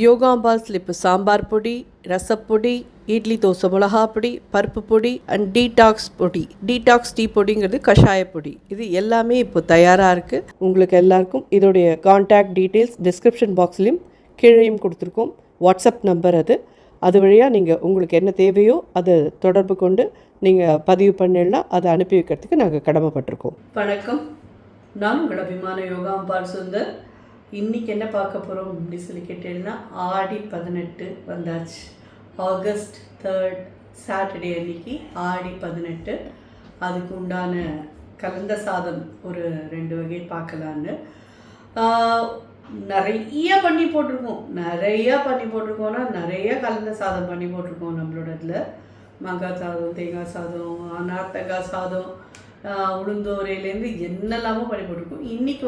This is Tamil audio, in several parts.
யோகாம்பாஸில் இப்போ சாம்பார் பொடி, ரசப்பொடி, இட்லி தோசை மிளகா பொடி, பருப்பு பொடி அண்ட் டீடாக்ஸ் பொடி, டீடாக்ஸ் டீ பொடிங்கிறது கஷாய பொடி. இது எல்லாமே இப்போ தயாராக இருக்குது. உங்களுக்கு எல்லாருக்கும் இதோடைய கான்டாக்ட் டீட்டெயில்ஸ் டிஸ்கிரிப்ஷன் பாக்ஸ்லேயும் கீழேயும் கொடுத்துருக்கோம். வாட்ஸ்அப் நம்பர் அது வழியாக நீங்கள் உங்களுக்கு என்ன தேவையோ அதை தொடர்பு கொண்டு நீங்கள் பதிவு பண்ணிடலாம். அதை அனுப்பி வைக்கிறதுக்கு நாங்கள் கடமைப்பட்டிருக்கோம். வணக்கம், நான் உங்கள் அபிமான யோகாம்பாள் சுந்தர். இன்றைக்கி என்ன பார்க்க போகிறோம் அப்படின்னு சொல்லி கேட்டீங்கன்னா, ஆடி 18 வந்தாச்சு. ஆகஸ்ட் 3 சாட்டர்டே அன்றைக்கி ஆடி 18. அதுக்கு உண்டான கலந்த சாதம் ஒரு 2 வகை பார்க்கலான்னு நிறைய பண்ணி போட்டிருக்கோம். நிறைய கலந்த சாதம் பண்ணி போட்டிருக்கோம். நம்மளோட இதில் மாங்காய் சாதம், தேங்காய் சாதம், நார்த்தங்காய் சாதம், உளுந்தோரையிலேருந்து என்னெல்லாமோ பண்ணி போட்டிருக்கோம். இன்றைக்கி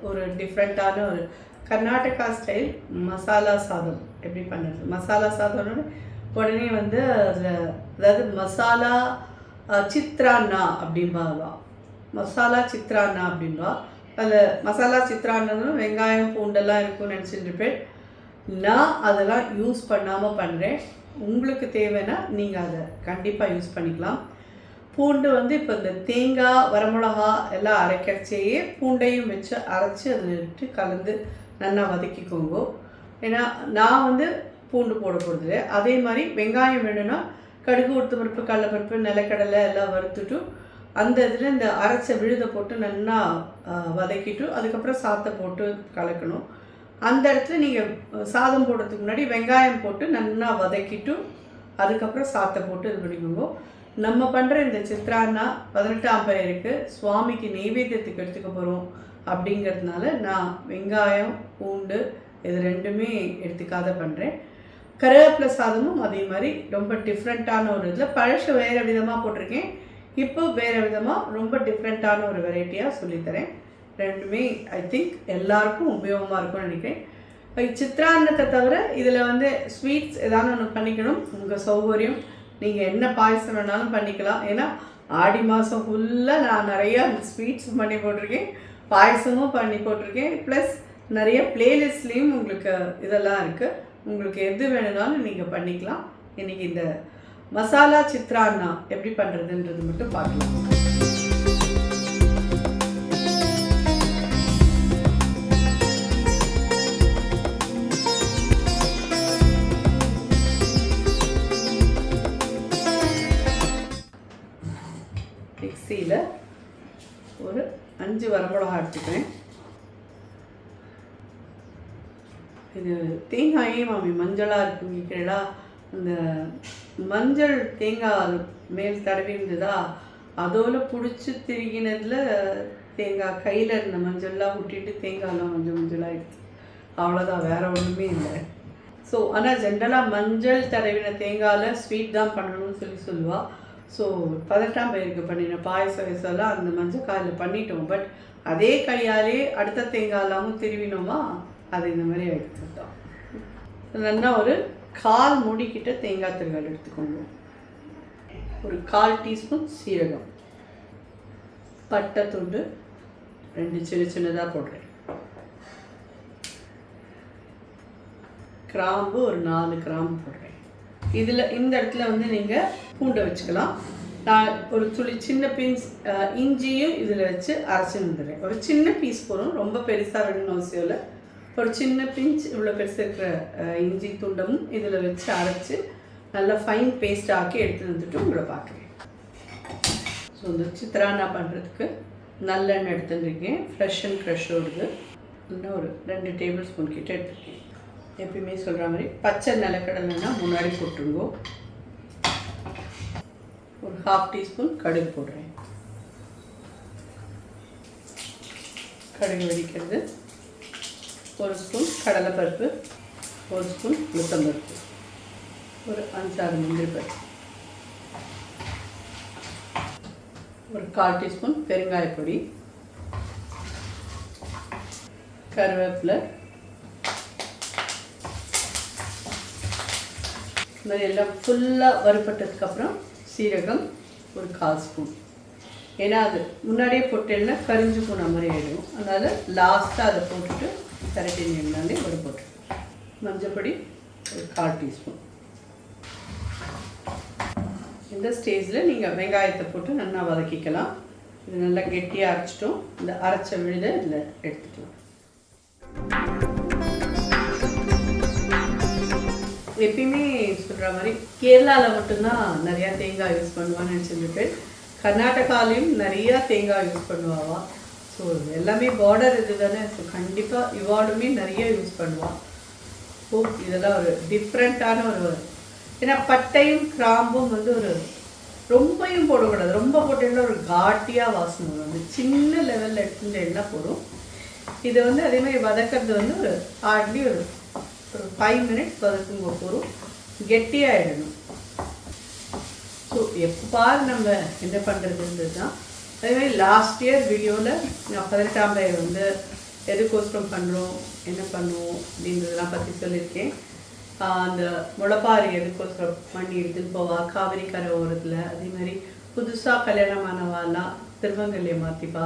ஒரு டிஃப்ரெண்ட்டான ஒரு கர்நாடகா ஸ்டைல் மசாலா சாதம் எப்படி பண்ணுறது. மசாலா சாதம்னு உடனே அதில் அதாவது மசாலா சித்ரான்னா அப்படின்பா. மசாலா சித்ரான்னா அப்படின்பா. அதில் மசாலா சித்ரான்னு வெங்காயம் பூண்டெல்லாம் இருக்கும்னு நினச்சிட்டுருப்பேன். நான் அதெல்லாம் யூஸ் பண்ணாமல் பண்ணுறேன். உங்களுக்கு தேவைன்னா நீங்கள் அதை கண்டிப்பாக யூஸ் பண்ணிக்கலாம். பூண்டு இப்போ இந்த தேங்காய், வரமிளகா எல்லாம் அரைக்கிறச்சேயே பூண்டையும் வச்சு அரைச்சி அதில் விட்டு கலந்து நல்லா வதக்கிக்கோங்க. ஏன்னா நான் பூண்டு போட போகிறது. அதே மாதிரி வெங்காயம் வேணும்னா கடுகு, உளுத்தம் பருப்பு, கடலைப்பருப்பு, நிலக்கடலை எல்லாம் வறுத்துட்டு அந்த இதில் இந்த அரைச்ச விழுதை போட்டு நல்லா வதக்கிட்டு அதுக்கப்புறம் சாத்தை போட்டு கலக்கணும். அந்த இடத்துல நீங்கள் சாதம் போடுறதுக்கு முன்னாடி வெங்காயம் போட்டு நல்லா வதக்கிட்டு அதுக்கப்புறம் சாத்தை போட்டு இது பண்ணிக்கோங்க. நம்ம பண்ணுற இந்த சித்ரான்னா 18ஆம் பேருக்கு சுவாமிக்கு நெய்வேத்தியத்துக்கு எடுத்துக்க போகிறோம். அப்படிங்கிறதுனால நான் வெங்காயம், பூண்டு இது ரெண்டுமே எடுத்துக்காத பண்ணுறேன். கருவேப்பிலை சாதமும் அதே மாதிரி ரொம்ப டிஃப்ரெண்ட்டான ஒரு இதில் பழசு வேறு விதமாக போட்டிருக்கேன். இப்போ வேறு விதமாக ரொம்ப டிஃப்ரெண்ட்டான ஒரு வெரைட்டியாக சொல்லித்தரேன். ரெண்டுமே ஐ திங்க் எல்லாருக்கும் உபயோகமாக இருக்கும்னு நினைக்கிறேன். சித்ரான்னத்தை தவிர இதில் ஸ்வீட்ஸ் ஏதாவது ஒன்று பண்ணிக்கணும். உங்கள் சௌகரியம். நீங்கள் என்ன பாயசம் வேணாலும் பண்ணிக்கலாம். ஏன்னா ஆடி மாதம் ஃபுல்லாக நான் நிறையா ஸ்வீட்ஸ் பண்ணி போட்டிருக்கேன், பாயசமும் பண்ணி போட்டிருக்கேன். ப்ளஸ் நிறைய ப்ளேலிஸ்ட்லேயும் உங்களுக்கு இதெல்லாம் இருக்குது. உங்களுக்கு எது வேணுனாலும் நீங்கள் பண்ணிக்கலாம். இன்றைக்கி இந்த மசாலா சித்ரான்னா எப்படி பண்ணுறதுன்றது மட்டும் பார்க்கலாம். மிக்சியில் ஒரு 5 வரமிளகா எடுத்துக்கிறேன். இது தேங்காயே மாமி மஞ்சளாக இருக்குங்களா, அந்த மஞ்சள் தேங்காய் மேல் தடவி இருந்ததா அதோடு பிடிச்சி திரிகினதில் தேங்காய் கையில் இருந்த மஞ்சள்லாம் விட்டுட்டு தேங்காயெலாம் மஞ்சளாகிடுச்சு. அவ்வளோதான், வேறு ஒன்றுமே இல்லை. ஸோ ஆனால் ஜென்ரலாக மஞ்சள் தடவின தேங்காயில் ஸ்வீட் தான் பண்ணணும்னு சொல்லுவாள். ஸோ 18ஆம் பேருக்கு பண்ணின பாயசம் அந்த மஞ்சள் காயில் பண்ணிட்டோம். பட் அதே கையாலே அடுத்த தேங்காயெல்லாமும் திருவினோமா, அது இந்த மாதிரி எடுத்துட்டோம். நல்லா ஒரு 1/4 மூடிக்கிட்ட தேங்காய் திருவல் எடுத்துக்கோங்க. ஒரு 1/4 டீஸ்பூன் சீரகம், பட்டை துண்டு 2 சின்னதாக போடுறேன், கிராம்பு ஒரு 4 கிராம்பு போடுறேன். இதில் இந்த இடத்துல நீங்கள் பூண்டை வச்சுக்கலாம். நான் ஒரு துளி சின்ன பீஸ் இஞ்சியும் இதில் வச்சு அரைச்சி வந்துடுறேன். ஒரு சின்ன பீஸ் போதும், ரொம்ப பெருசாக வேணும்னு அவசியம் இல்லை. ஒரு சின்ன பிஞ்ச் இவ்வளோ பெருசு இருக்கிற இஞ்சி துண்டமும் இதில் வச்சு அரைச்சி நல்லா ஃபைன் பேஸ்ட் ஆக்கி எடுத்து வந்துட்டு உங்களை பார்க்குறேன். ஸோ இந்த சித்ரான்னா பண்ணுறதுக்கு நல்லெண்ணெய் எடுத்துருக்கேன், ஃப்ரெஷ் அண்ட் ஃப்ரெஷ்ஷோடுது. இன்னும் ஒரு 2 டேபிள் ஸ்பூன் கிட்ட எடுத்துருக்கேன். எப்பயுமே சொல்கிற மாதிரி பச்சை நிலக்கடலைன்னா முன்னாடி போட்டுருங்க. ஒரு 1/2 டீஸ்பூன் கடுகு போடுறேன். கடுகு வெடிக்கிறது. 1 ஸ்பூன் கடலைப்பருப்பு, 1 ஸ்பூன் உளுத்தம்பருப்பு, ஒரு 5-6 முந்திரி பருப்பு, ஒரு 1/4 டீஸ்பூன் பெருங்காயப்பொடி, கருவேப்பிலை, இந்த மாதிரி எல்லாம் ஃபுல்லாக வறுபட்டதுக்கப்புறம் சீரகம் ஒரு 1/4 ஸ்பூன். ஏன்னா அது முன்னாடியே போட்டேன்னா கரிஞ்சு போன மாதிரி ஆகிடும். அதனால் லாஸ்ட்டாக அதை போட்டுட்டு கரெக்டிங் எண்ணாலே ஒரு போட்டு மஞ்சப்பொடி ஒரு 1/4 டீஸ்பூன். இந்த ஸ்டேஜில் நீங்கள் வெங்காயத்தை போட்டு நல்லா வதக்கிக்கலாம். இது நல்லா கெட்டியாக அரைச்சிட்டோம். இந்த அரைச்ச விழுதை இதில் எடுத்துக்கலாம். எப்பயுமே சொல்கிற மாதிரி கேரளாவில் மட்டும்தான் நிறையா தேங்காய் யூஸ் பண்ணுவான்னு சொல்லிட்டு கர்நாடகாலையும் நிறையா தேங்காய் யூஸ் பண்ணுவாவா. ஸோ எல்லாமே பார்டர் இது தானே. ஸோ கண்டிப்பாக இவாளுமே நிறைய யூஸ் பண்ணுவாள். ஸோ இதெல்லாம் ஒரு டிஃப்ரெண்ட்டான ஒரு, ஏன்னா பட்டையும் கிராம்பும் வந்து ஒரு ரொம்பையும் போடக்கூடாது. ரொம்ப போட்டீங்கன்னா ஒரு காட்டியாக வாசனை வரும். அந்த சின்ன லெவலில் எடுத்துட்டு என்ன போடும். இதை வந்து அதே மாதிரி வதக்கிறது வந்து ஒரு ஹார்ட்லி ஒரு 5 மினிட்ஸ் வதக்குங்க போகிறோம். கெட்டியாகிடணும். ஸோ எப்போ நம்ம என்ன பண்ணுறதுன்றது தான். அதேமாதிரி லாஸ்ட் இயர் வீடியோவில் நான் 18ஆம் தேதி வந்து எதுக்கோசரம் பண்ணுறோம், என்ன பண்ணுவோம் அப்படின்றதெல்லாம் பற்றி சொல்லியிருக்கேன். அந்த முளைப்பாரி எதுக்கோசரம் பண்ணி எடுத்துன்னு போவா காவிரி கரை ஓரத்தில். அதே மாதிரி புதுசாக கல்யாணமானவாலாம் திருவங்கல்லையை மாற்றிப்பா.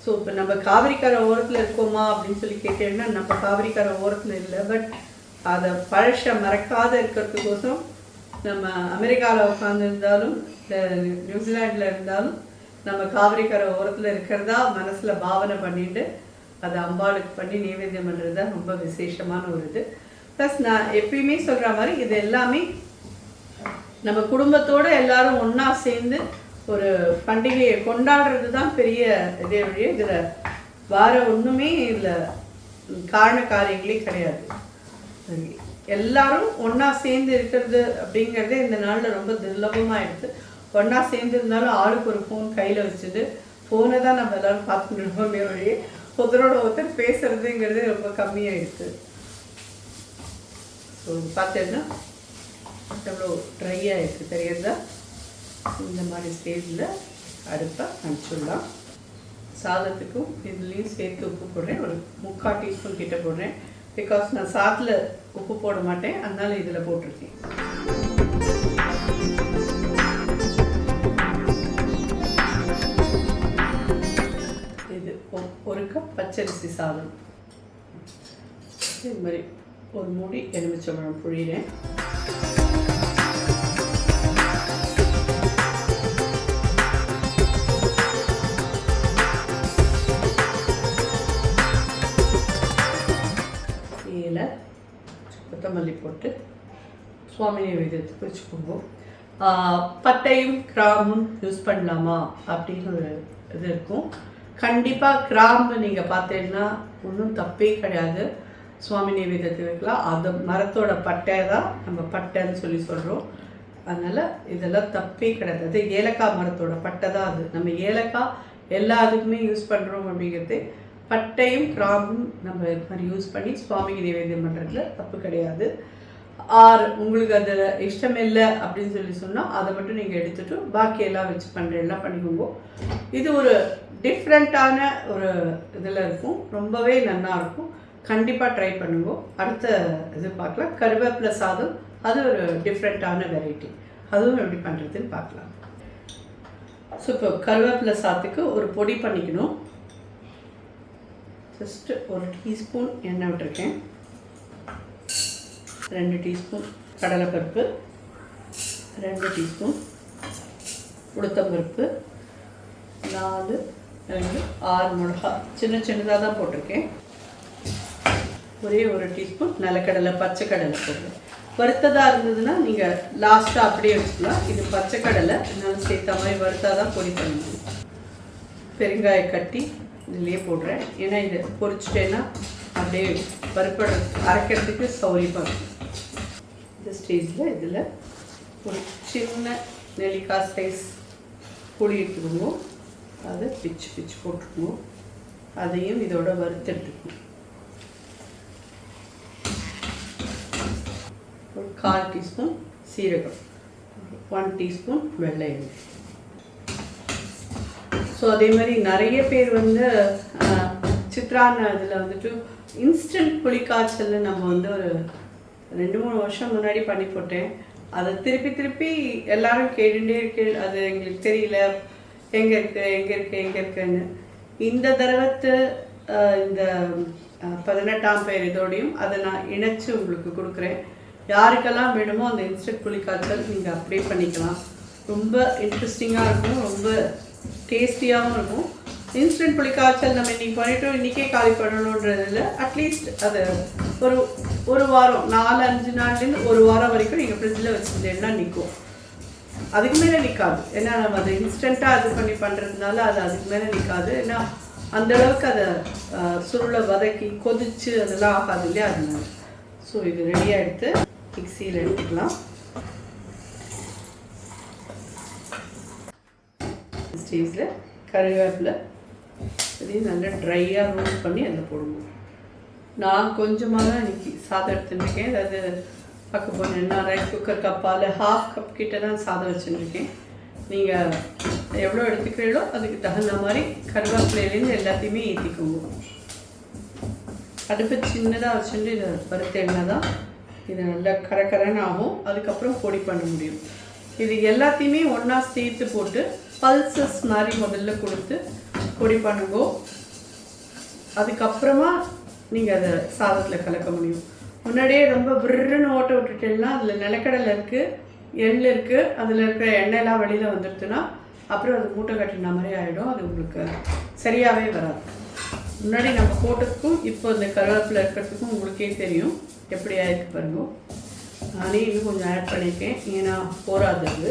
ஸோ இப்போ நம்ம காவிரி கரை ஓரத்தில் இருக்கோமா அப்படின்னு சொல்லி கேட்டேன்னா நம்ம காவிரி கரை ஓரத்தில் இல்லை. பட் அதை பழச மறக்காத இருக்கிறதுக்கோசரம் நம்ம அமெரிக்காவில் உட்காந்துருந்தாலும் நியூசிலாண்டில் இருந்தாலும் நம்ம காவிரி கரை ஓரத்தில் இருக்கிறதா மனசில் பாவனை பண்ணிட்டு அதை அம்பாளுக்கு பண்ணி நைவேத்தியம் பண்ணுறது தான் ரொம்ப விசேஷமான ஒரு இது. ப்ளஸ் நான் எப்பயுமே சொல்கிற மாதிரி இது எல்லாமே நம்ம குடும்பத்தோடு எல்லாரும் ஒன்றா சேர்ந்து ஒரு பண்டிகையை கொண்டாடுறது தான் பெரிய இதே வழியே. இதில் வேறு ஒன்றுமே இதில் காரண காரியங்களே கிடையாது. எல்லாரும் ஒன்றா சேர்ந்து இருக்கிறது அப்படிங்கிறதே இந்த நாளில் ரொம்ப துர்லபமாக எடுத்து ஒன்றா சேர்ந்து இருந்தாலும் ஆளுக்கு ஒரு ஃபோன் கையில் வச்சுட்டு ஃபோனை தான் நம்ம எல்லோரும் பார்த்துட்டு இருக்கோமே வழியே ஒருத்தரோட ஒருத்தர் பேசுகிறதுங்கிறதே ரொம்ப கம்மியாகிடுது. ஸோ பார்த்தீங்கன்னா எவ்வளோ ட்ரையாக இருக்குது தெரியுறதா. இந்த மாதிரி ஸ்டேஜில் அடுப்பை அனுப்பிச்சுடலாம். சாதத்துக்கும் இதுலேயும் சேர்த்து உப்பு போடுறேன். ஒரு 3/4 டீஸ்பூன் கிட்ட போடுறேன். பிகாஸ் நான் சாதத்தில் உப்பு போட மாட்டேன், அதனால இதில் போட்டிருக்கேன். இது 1 கப் பச்சரிசி சாதம். இது மாதிரி ஒரு மூடி எலுமிச்சம்பழம் புழிகிறேன். கொத்தமல்லி போட்டு சுவாமி நைவேத்தியத்துக்கு வச்சுக்கோங்க. பட்டையும் கிராம்பும் யூஸ் பண்ணலாமா அப்படின்னு ஒரு இது இருக்கும். கண்டிப்பாக கிராம்பு நீங்கள் பார்த்தீங்கன்னா ஒன்றும் தப்பே கிடையாது. சுவாமி நைவேத்தியத்துக்கு வைக்கலாம். அது மரத்தோட பட்டை தான் நம்ம பட்டைன்னு சொல்லி சொல்கிறோம். அதனால் இதெல்லாம் தப்பே கிடையாது. அது ஏலக்காய் மரத்தோட பட்டை தான் அது. நம்ம ஏலக்காய் எல்லாத்துக்குமே யூஸ் பண்ணுறோம் அப்படிங்கிறது. பட்டையும் கிராம்பும் நம்ம இது மாதிரி யூஸ் பண்ணி சுவாமிக்கு நைவேத்தியம் பண்ணுறதுல தப்பு கிடையாது. உங்களுக்கு அதில் இஷ்டம் இல்லை அப்படின்னு சொல்லி சொன்னால் அதை மட்டும் நீங்கள் எடுத்துகிட்டு பாக்கியெல்லாம் வச்சு பண்ணுறதெல்லாம் பண்ணிக்கோங்க. இது ஒரு டிஃப்ரெண்ட்டான ஒரு இதில் இருக்கும். ரொம்பவே நல்லாயிருக்கும். கண்டிப்பாக ட்ரை பண்ணுங்க. அடுத்த இது பார்க்கலாம். கருவேப்பிலை சாதம், அது ஒரு டிஃப்ரெண்ட்டான வெரைட்டி. அதுவும் எப்படி பண்ணுறதுன்னு பார்க்கலாம். ஸோ இப்போ கருவேப்பிலை சாதத்துக்கு ஒரு பொடி பண்ணிக்கணும். ஃபஸ்ட்டு 1 டீஸ்பூன் எண்ணெய் விட்டுருக்கேன். 2 டீஸ்பூன் கடலைப்பருப்பு, 2 டீஸ்பூன் உளுத்தம்பருப்பு, 4 6 மிளகா சின்னதாக தான் போட்டிருக்கேன். ஒரே 1 டீஸ்பூன் நிலக்கடலை, பச்சை கடலை போடுறேன். வறுத்ததாக இருந்ததுன்னா நீங்கள் லாஸ்ட்டாக அப்படியே வச்சுக்கலாம். இது பச்சை கடலை, இதனால சேர்த்த மாதிரி வறுத்தாக தான் பொடி பண்ணணும். பெருங்காய கட்டி இதுலேயே போடுறேன். ஏன்னா இது பொரிச்சிட்டேன்னா அப்படியே பருப்பு அரைக்கிறதுக்கு சௌரியமாக இருக்கும். இந்த ஸ்டேஜில் இதில் ஒரு சின்ன நெல்லிக்காய் சைஸ் புளி எடுத்துக்கணும். அதை பிச்சு போட்டுக்கணும். அதையும் இதோட வறுத்தெடுத்துக்கணும். ஒரு 1/4 டீஸ்பூன் சீரகம், 1 டீஸ்பூன் வெள்ளை எண்ணெய். ஸோ அதே மாதிரி நிறைய பேர் வந்து சித்ரான இதில் வந்துட்டு இன்ஸ்டன்ட் புளிக்காய்ச்சல் நம்ம வந்து ஒரு 2-3 வருஷம் முன்னாடி பண்ணி போட்டேன். அதை திருப்பி எல்லாரும் கேட்டுட்டே அது எங்களுக்கு தெரியல எங்கே இருக்குன்னு. இந்த தடவை இந்த 18ஆம் பேர் இதோடையும் அதை நான் இணைச்சி உங்களுக்கு கொடுக்குறேன். யாருக்கெல்லாம் வேணுமோ அந்த இன்ஸ்டன்ட் புளிக்காய்ச்சல் நீங்கள் அப்ளை பண்ணிக்கலாம். ரொம்ப இன்ட்ரெஸ்டிங்காக இருக்கும், ரொம்ப டேஸ்டியாகவும் இருக்கும். இன்ஸ்டன்ட் புளிக்காய்ச்சல் நம்ம இன்றைக்கி பண்ணிவிட்டோம், இன்றைக்கே காலி பண்ணணுன்றதில் அட்லீஸ்ட் அது ஒரு வாரம் 4-5 நாள்லேருந்து ஒரு வாரம் வரைக்கும் நீங்கள் ஃப்ரிட்ஜில் வச்சுருந்தேன்னா நிற்கும். அதுக்கு மேலே நிற்காது. ஏன்னா நம்ம அதை இன்ஸ்டண்ட்டாக இது பண்ணி பண்ணுறதுனால அது அதுக்கு மேலே நிற்காது. ஏன்னா அந்தளவுக்கு அதை சுருளை வதக்கி கொதித்து அதெல்லாம் ஆகாது இல்லையா, அதனால. ஸோ இது ரெடியாக எடுத்து மிக்சியில் எடுத்துக்கலாம். ஸ்டேஜில் கருவேப்பிலை இதையும் நல்லா ட்ரையாக ரோஸ்ட் பண்ணி அதில் போடணும். நான் கொஞ்சமாக தான் இன்றைக்கி சாதம் எடுத்துட்டுருக்கேன். அதாவது பார்க்க போனேன்னா ரைஸ் குக்கர் கப்பால் 1/2 கப் கிட்ட தான் சாதம் வச்சுருக்கேன். நீங்கள் எவ்வளோ எடுத்துக்கிறீங்களோ அதுக்கு தகுந்த மாதிரி கருவேப்பிலையிலேருந்து எல்லாத்தையுமே ஏற்றிக்கோங்க. அடுப்பு சின்னதாக வச்சுட்டு இதை வறுத்த எண்ணெய் தான் இது நல்லா கரகரன்னு ஆகும். அதுக்கப்புறம் பொடி பண்ண முடியும். இது எல்லாத்தையுமே ஒன்றா சேர்த்து போட்டு பல்சஸ் மாதிரி முதல்ல கொடுத்து பொடி பண்ணுங்க. அதுக்கப்புறமா நீங்கள் அதை சாதத்தில் கலக்க முடியும். முன்னாடியே ரொம்ப விருன்னு ஓட்ட விட்டுட்டேன்னா அதில் நிலக்கடலை இருக்குது, எள் இருக்குது, அதில் இருக்கிற எண்ணெயெல்லாம் வெளியில் வந்துடுதுன்னா அப்புறம் அது மூட்டை கட்டின மாதிரி ஆகிடும். அது உங்களுக்கு சரியாகவே வராது. முன்னாடி நம்ம போட்டதுக்கும் இப்போ இந்த கருவேப்பிலை இருக்கிறதுக்கும் உங்களுக்கே தெரியும் எப்படி ஆயிருக்கு பாருங்க. நானே இன்னும் கொஞ்சம் ஆட் பண்ணியிருக்கேன், ஏன்னா போராது, அது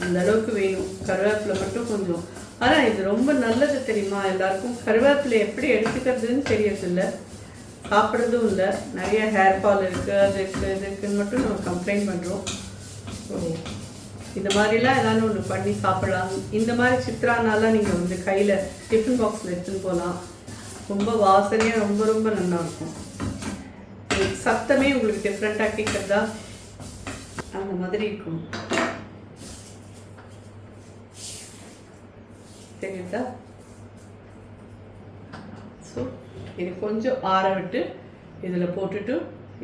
அந்த அளவுக்கு வேணும். கருவேப்பிலை மட்டும் கொஞ்சம். ஆனால் இது ரொம்ப நல்லது தெரியுமா எல்லாருக்கும். கருவேப்பிலை எப்படி எடுத்துக்கிறதுன்னு தெரியறதில்லை, சாப்பிட்றதும் இல்லை. நிறைய ஹேர் ஃபால் இருக்குது, அது இருக்குது, இது இருக்குதுன்னு மட்டும் நம்ம கம்ப்ளைண்ட் பண்ணுறோம். ஸோ இந்த மாதிரிலாம் ஏதாவது ஒன்று பண்ணி சாப்பிடலாம். இந்த மாதிரி சித்ரானாலாம் நீங்கள் வந்து கையில் டிஃபன் பாக்ஸில் எடுத்துன்னு போகலாம். ரொம்ப வாசனையாக ரொம்ப ரொம்ப நல்லாயிருக்கும். சத்தமே உங்களுக்கு டிஃப்ரெண்ட்டாக கேட்குறதா அந்த மாதிரி இருக்கும், தெரியுதா? ஸோ இது கொஞ்சம் ஆற விட்டு இதில் போட்டுட்டு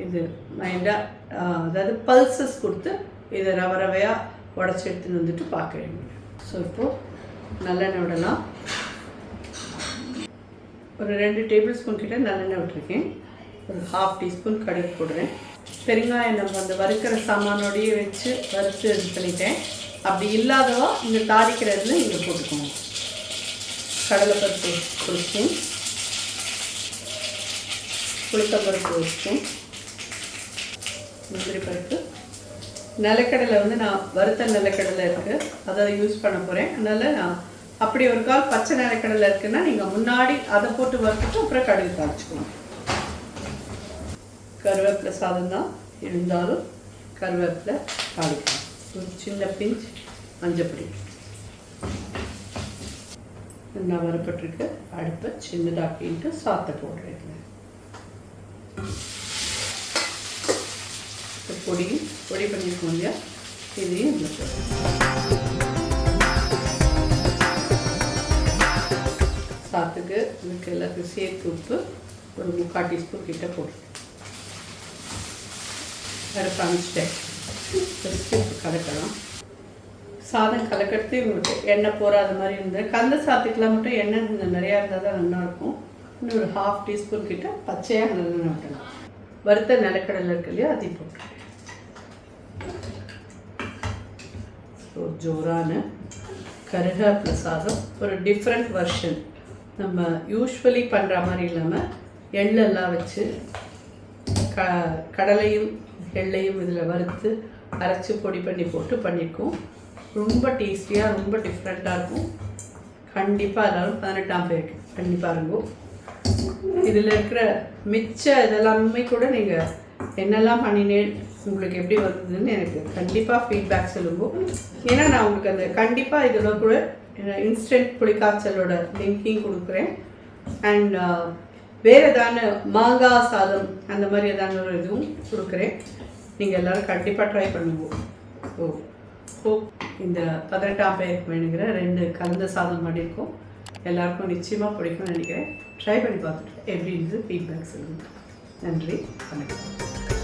இது மைண்டாக அதாவது பல்சஸ் கொடுத்து இதை ரவை ரவையாக உடச்சி எடுத்துன்னு வந்துட்டு பார்க்க வேண்டிய. ஸோ இப்போது நல்லெண்ணெய் விடலாம். ஒரு 2 டேபிள் ஸ்பூன் கிட்ட நல்லெண்ணெய் விட்டுருக்கேன். ஒரு 1/2 டீஸ்பூன் கடுகு போடுறேன். பெருங்காயம் நம்ம அந்த வறுக்கிற சாமானோடையே வச்சு வறுத்து இது பண்ணிட்டேன். அப்படி இல்லாதவா இந்த தாளிக்கிறதுல இங்கே போட்டுக்கோங்க. கடலைப்பருப்பு 1 ஸ்பூன், உளுத்தம்பருப்பு 1 ஸ்பூன், முந்திரி பருப்பு, நிலக்கடலை வந்து நான் வறுத்த நிலக்கடலை இருக்குது அதை யூஸ் பண்ண போகிறேன். அதனால் நான் அப்படி ஒரு கால் பச்சை நிலக்கடலை இருக்குன்னா நீங்கள் முன்னாடி அதை போட்டு வறுத்துட்டு அப்புறம் கடுகு தாளிச்சுக்கணும். கருவேப்பிலை சாதம் தான் இருந்தாலும் கருவேப்பிலை தாளிக்கணும். ஒரு சின்ன பிஞ்ச் மஞ்சப்பொடி நான் வரப்பட்டிருக்கு. அடுப்பை சின்னதாக்கிட்டு சாத்தை போடுறேன். பொடி பண்ணியிருக்கோம் இல்லையா, இதையும் இதில் போடுறேன். சாத்துக்கு இதுக்கு எல்லாத்துக்கும் சேர்த்து உப்பு ஒரு 3/4 டீஸ்பூன் கிட்ட போடுறேன். அடுப்பு அமிச்சிட்டேன். உப்பு கலக்கலாம். சாதம் கலக்கிறது உங்களுக்கு எண்ணெய் போகாத மாதிரி இருந்தது. கந்த சாத்துக்கெலாம் மட்டும் எண்ணெய் கொஞ்சம் நிறையா இருந்தால் தான் நல்லாயிருக்கும். இன்னும் ஒரு 1/2 டீஸ்பூன் கிட்ட பச்சையாக நல்லெண்ணெய் விட்டலாம். வறுத்த நிலக்கடலை இருக்கு இல்லையா, அதையும் போட்டுருக்கேன். ஸோ ஜோரான கருவேப்பிலை சாதம் ஒரு டிஃப்ரெண்ட் வெர்ஷன். நம்ம யூஸ்வலி பண்ணுற மாதிரி இல்லாமல் எள்ளெல்லாம் வச்சு கடலையும் எள்ளையும் இதில் வறுத்து அரைச்சி பொடி பண்ணி போட்டு பண்ணியிருக்கோம். ரொம்ப டேஸ்டியாக ரொம்ப டிஃப்ரெண்ட்டாக இருக்கும். கண்டிப்பாக எல்லோரும் 18ஆம் பேருக்கு கண்டிப்பாக இருக்கும். இதில் இருக்கிற மிச்ச இதெல்லாமே கூட நீங்கள் என்னெல்லாம் பண்ணினேன் உங்களுக்கு எப்படி வந்ததுன்னு எனக்கு கண்டிப்பாக ஃபீட்பேக் சொல்லுங்கள். ஏன்னா நான் உங்களுக்கு அந்த கண்டிப்பாக இதில் கூட இன்ஸ்டன்ட் புளிக்காய்ச்சலோட லிங்கையும் கொடுக்குறேன். அண்ட் வேறு ஏதான மாங்காய் சாதம் அந்த மாதிரி ஏதான ஒரு இதுவும் கொடுக்குறேன். நீங்கள் எல்லோரும் கண்டிப்பாக ட்ரை பண்ணுவோம். ஹோப் இந்த 18ஆம் பேருக்கு வேணுங்கிற 2 கலந்த சாதம் பண்ணியிருக்கோம். எல்லாருக்கும் நிச்சயமாக பிடிக்கும்னு நினைக்கிறேன். ட்ரை பண்ணி பார்த்துட்டு எப்படி இருந்தது ஃபீட்பேக் சொல்லுங்கள். நன்றி, வணக்கம்.